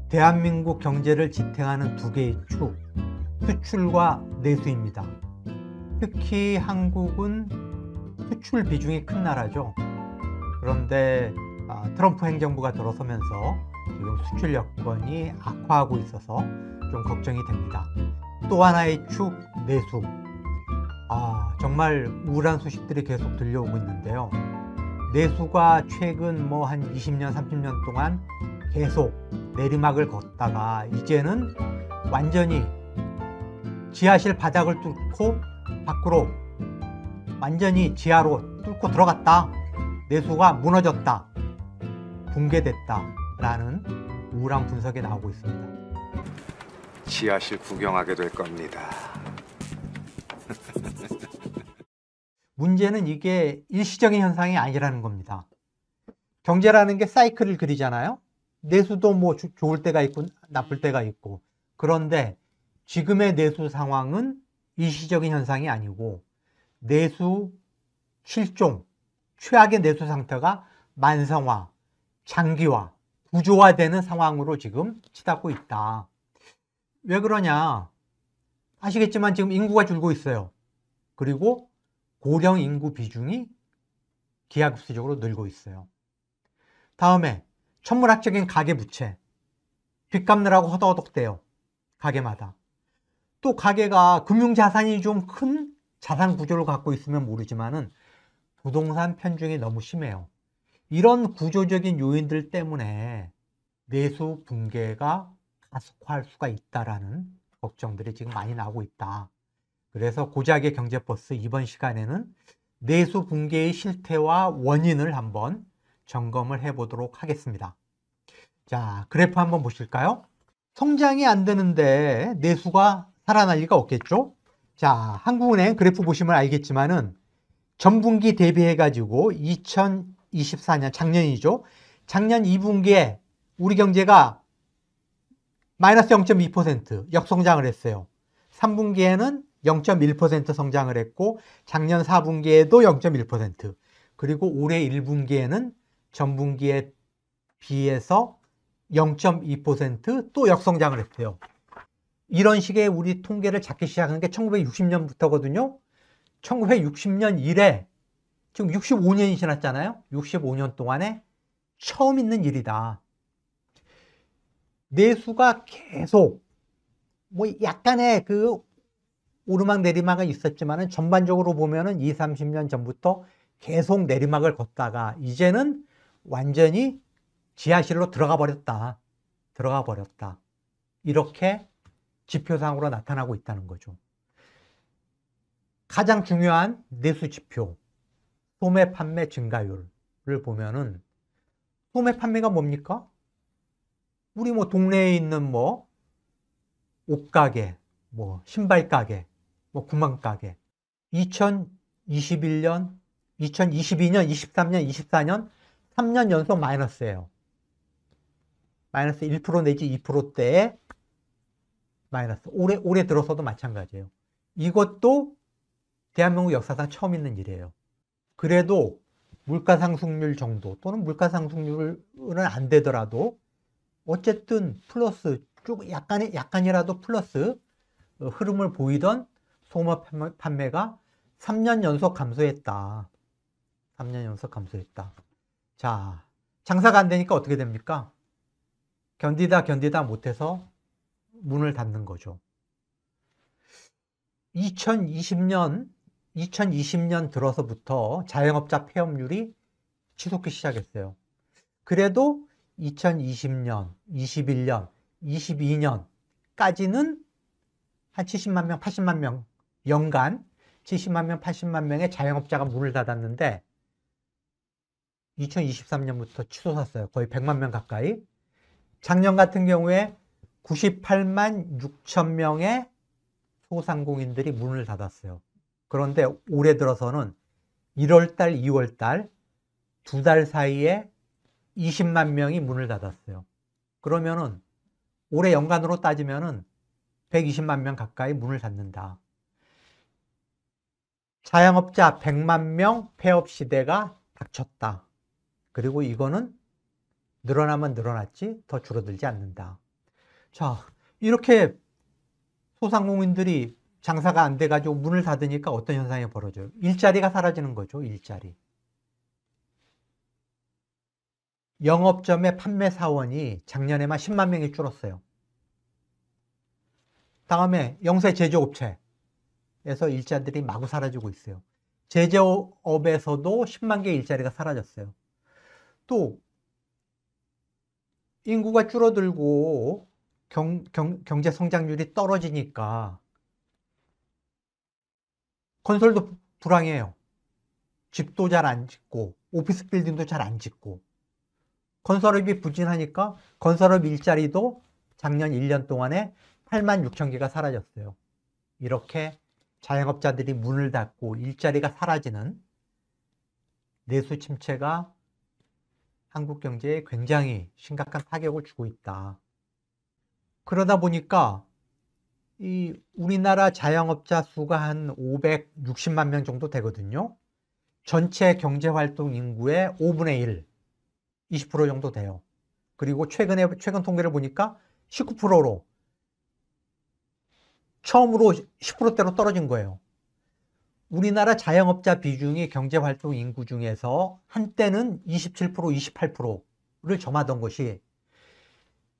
대한민국 경제를 지탱하는 두 개의 축, 수출과 내수입니다. 특히 한국은 수출 비중이 큰 나라죠. 그런데 트럼프 행정부가 들어서면서 지금 수출 여건이 악화하고 있어서 좀 걱정이 됩니다. 또 하나의 축, 내수. 정말 우울한 소식들이 계속 들려오고 있는데요. 내수가 최근 한 20년, 30년 동안 계속 내리막을 걷다가 이제는 완전히 지하실 바닥을 뚫고 밖으로 완전히 지하로 뚫고 들어갔다. 내수가 무너졌다. 붕괴됐다. 라는 우울한 분석이 나오고 있습니다. 지하실 구경하게 될 겁니다. 문제는 이게 일시적인 현상이 아니라는 겁니다. 경제라는 게 사이클을 그리잖아요. 내수도 좋을 때가 있고 나쁠 때가 있고. 그런데 지금의 내수 상황은 일시적인 현상이 아니고 내수 실종, 최악의 내수 상태가 만성화, 장기화, 구조화되는 상황으로 지금 치닫고 있다. 왜 그러냐? 아시겠지만 지금 인구가 줄고 있어요. 그리고 고령 인구 비중이 기하급수적으로 늘고 있어요. 다음에 천문학적인 가계부채, 빚 갚느라고 허덕허덕대요. 가게마다. 또 가게가 금융자산이 좀 큰 자산 구조를 갖고 있으면 모르지만은 부동산 편중이 너무 심해요. 이런 구조적인 요인들 때문에 내수 붕괴가 가속화할 수가 있다라는 걱정들이 지금 많이 나오고 있다. 그래서 고작의 경제버스 이번 시간에는 내수 붕괴의 실태와 원인을 한번 점검을 해보도록 하겠습니다. 자, 그래프 한번 보실까요? 성장이 안 되는데 내수가 살아날 리가 없겠죠? 자, 한국은행 그래프 보시면 알겠지만은 전분기 대비해 가지고 2024년 작년이죠. 작년 2분기에 우리 경제가 마이너스 0.2% 역성장을 했어요. 3분기에는 0.1% 성장을 했고 작년 4분기에도 0.1%, 그리고 올해 1분기에는 전분기에 비해서 0.2% 또 역성장을 했어요. 이런 식의 우리 통계를 잡기 시작한 게 1960년부터거든요. 1960년 이래 지금 65년이 지났잖아요. 65년 동안에 처음 있는 일이다. 내수가 계속 약간의 그 오르막 내리막은 있었지만은 전반적으로 보면은 20, 30년 전부터 계속 내리막을 걷다가 이제는 완전히 지하실로 들어가 버렸다. 이렇게 지표상으로 나타나고 있다는 거죠. 가장 중요한 내수 지표, 소매 판매 증가율을 보면은 소매 판매가 뭡니까? 우리 동네에 있는 옷가게, 신발가게, 구멍가게. 2021년, 2022년, 23년, 24년 3년 연속 마이너스예요. 마이너스 1% 내지 2%대의 마이너스. 올해 들어서도 마찬가지예요. 이것도 대한민국 역사상 처음 있는 일이에요. 그래도 물가상승률 정도 또는 물가상승률은 안 되더라도 어쨌든 플러스, 약간이라도 플러스 흐름을 보이던 소매 판매가 3년 연속 감소했다. 3년 연속 감소했다. 자, 장사가 안 되니까 어떻게 됩니까? 견디다 못해서 문을 닫는 거죠. 2020년 들어서부터 자영업자 폐업률이 치솟기 시작했어요. 그래도 2020년, 21년, 22년까지는 한 70만 명, 80만 명, 연간 70만 명, 80만 명의 자영업자가 문을 닫았는데 2023년부터 치솟았어요. 거의 100만 명 가까이. 작년 같은 경우에 98만 6천 명의 소상공인들이 문을 닫았어요. 그런데 올해 들어서는 1월달, 2월달 두 달 사이에 20만 명이 문을 닫았어요. 그러면은 올해 연간으로 따지면은 120만 명 가까이 문을 닫는다. 자영업자 100만 명 폐업 시대가 닥쳤다. 그리고 이거는 늘어나면 늘어났지 더 줄어들지 않는다. 자, 이렇게 소상공인들이 장사가 안 돼가지고 문을 닫으니까 어떤 현상이 벌어져요? 일자리가 사라지는 거죠, 일자리. 영업점의 판매 사원이 작년에만 10만 명이 줄었어요. 다음에 영세 제조업체에서 일자리들이 마구 사라지고 있어요. 제조업에서도 10만 개의 일자리가 사라졌어요. 또 인구가 줄어들고 경제 성장률이 떨어지니까 건설도 불황이에요. 집도 잘 안 짓고 오피스 빌딩도 잘 안 짓고 건설업이 부진하니까 건설업 일자리도 작년 1년 동안에 8만 6천 개가 사라졌어요. 이렇게 자영업자들이 문을 닫고 일자리가 사라지는 내수 침체가 한국 경제에 굉장히 심각한 타격을 주고 있다. 그러다 보니까 이 우리나라 자영업자 수가 한 560만 명 정도 되거든요. 전체 경제활동 인구의 5분의 1, 20% 정도 돼요. 그리고 최근 통계를 보니까 19%로 처음으로 10%대로 떨어진 거예요. 우리나라 자영업자 비중이 경제활동 인구 중에서 한때는 27%, 28%를 점하던 것이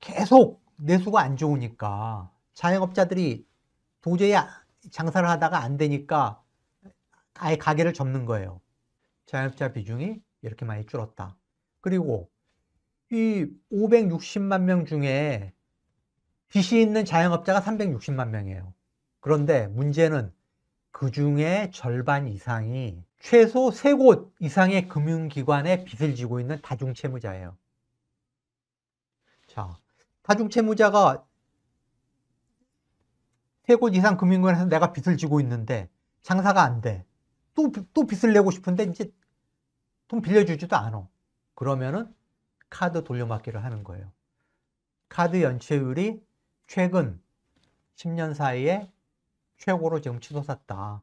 계속 내수가 안 좋으니까 자영업자들이 도저히 장사를 하다가 안 되니까 아예 가게를 접는 거예요. 자영업자 비중이 이렇게 많이 줄었다. 그리고 이 560만 명 중에 빚이 있는 자영업자가 360만 명이에요. 그런데 문제는 그 중에 절반 이상이 최소 3곳 이상의 금융기관에 빚을 지고 있는 다중채무자예요. 자, 다중채무자가 3곳 이상 금융기관에서 내가 빚을 지고 있는데 장사가 안 돼. 또 빚을 내고 싶은데 이제 돈 빌려주지도 않아. 그러면은 카드 돌려막기를 하는 거예요. 카드 연체율이 최근 10년 사이에 최고로 지금 치솟았다.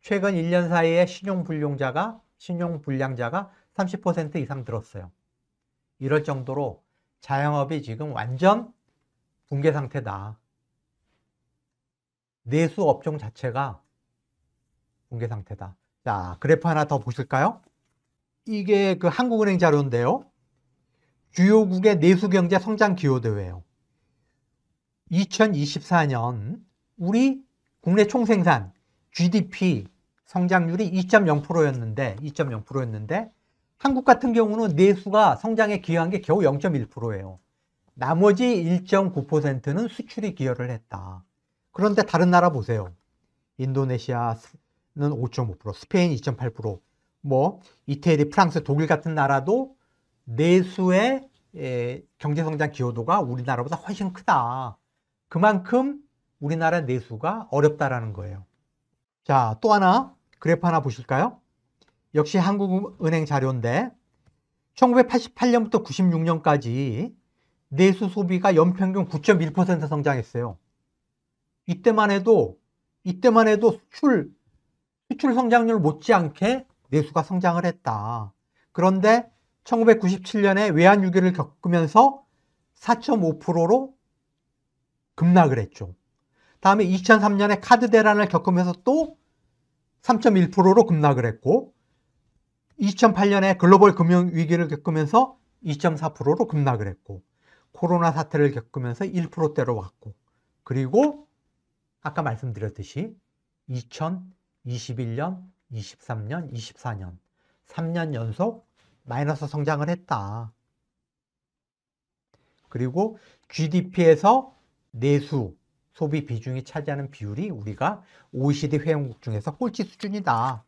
최근 1년 사이에 신용불량자가 30% 이상 늘었어요. 이럴 정도로 자영업이 지금 완전 붕괴 상태다. 내수 업종 자체가 붕괴 상태다. 자, 그래프 하나 더 보실까요? 이게 그 한국은행 자료인데요. 주요국의 내수경제 성장 기여도예요. 2024년 우리 국내 총생산 GDP 성장률이 2.0%였는데 한국 같은 경우는 내수가 성장에 기여한 게 겨우 0.1%예요. 나머지 1.9%는 수출이 기여를 했다. 그런데 다른 나라 보세요. 인도네시아는 5.5%, 스페인 2.8%, 뭐 이태리, 프랑스, 독일 같은 나라도 내수의 경제성장 기여도가 우리나라보다 훨씬 크다. 그만큼 우리나라 내수가 어렵다라는 거예요. 자, 또 하나 그래프 하나 보실까요? 역시 한국은행 자료인데 1988년부터 96년까지 내수 소비가 연평균 9.1% 성장했어요. 이때만 해도 수출 성장률 못지않게 내수가 성장을 했다. 그런데 1997년에 외환위기를 겪으면서 4.5%로 급락을 했죠. 다음에 2003년에 카드 대란을 겪으면서 또 3.1%로 급락을 했고 2008년에 글로벌 금융위기를 겪으면서 2.4%로 급락을 했고 코로나 사태를 겪으면서 1%대로 왔고 그리고 아까 말씀드렸듯이 2021년, 23년, 24년 3년 연속 마이너스 성장을 했다. 그리고 GDP에서 내수, 소비 비중이 차지하는 비율이 우리가 OECD 회원국 중에서 꼴찌 수준이다.